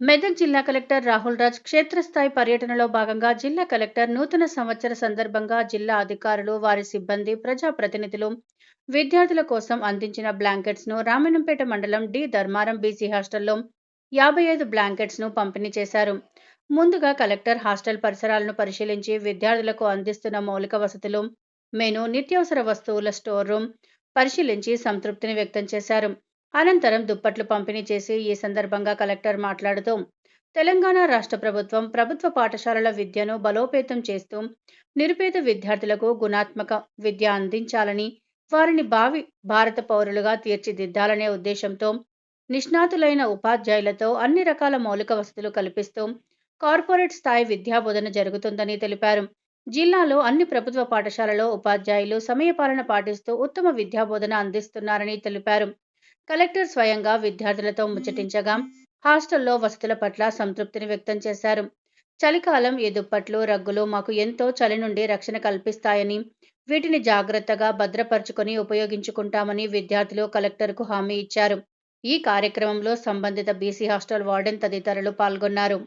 మెదక్ జిల్లా కలెక్టర్ రాహుల్ రాజ్ క్షేత్రస్థాయి పర్యటనలో భాగంగా జిల్లా కలెక్టర్ నూతన సంవత్సర సందర్భంగా జిల్లా అధికారులు, వారి సిబ్బంది, ప్రజాప్రతినిధులు, విద్యార్థుల కోసం అందించిన బ్లాంకెట్స్ ను రామన్నపేట మండలం డి ధర్మారం బీసీ హాస్టల్లో 55 బ్లాంకెట్స్ ను పంపిణీ చేశారు. ముందుగా కలెక్టర్ హాస్టల్ పరిసరాలను పరిశీలించి విద్యార్థులకు అందిస్తున్న మౌలిక వసతులు, మెను, నిత్యావసర వస్తువుల స్టోర్ రూమ్ పరిశీలించి సంతృప్తిని వ్యక్తం చేశారు. అనంతరం దుప్పట్లు పంపిణీ చేసి ఈ సందర్భంగా కలెక్టర్ మాట్లాడుతూ తెలంగాణ రాష్ట్ర ప్రభుత్వం ప్రభుత్వ పాఠశాలల విద్యను బలోపేతం చేస్తూ నిరుపేద విద్యార్థులకు గుణాత్మక విద్య అందించాలని, వారిని భావి భారత పౌరులుగా తీర్చిదిద్దాలనే ఉద్దేశంతో నిష్ణాతులైన ఉపాధ్యాయులతో అన్ని రకాల మౌలిక వసతులు కల్పిస్తూ కార్పొరేట్ స్థాయి విద్యాబోధన జరుగుతుందని తెలిపారు. జిల్లాలో అన్ని ప్రభుత్వ పాఠశాలలో ఉపాధ్యాయులు సమయపాలన పాటిస్తూ ఉత్తమ విద్యాబోధన అందిస్తున్నారని తెలిపారు. కలెక్టర్ స్వయంగా విద్యార్థులతో ముచ్చటించగా హాస్టల్లో వసతుల పట్ల సంతృప్తిని వ్యక్తం చేశారు. చలికాలం ఈ దుప్పట్లు, రగ్గులు మాకు ఎంతో చలి నుండి రక్షణ కల్పిస్తాయని, వీటిని జాగ్రత్తగా భద్రపరుచుకొని ఉపయోగించుకుంటామని విద్యార్థులు కలెక్టర్కు హామీ ఇచ్చారు. ఈ కార్యక్రమంలో సంబంధిత బీసీ హాస్టల్ వార్డెన్ తదితరులు పాల్గొన్నారు.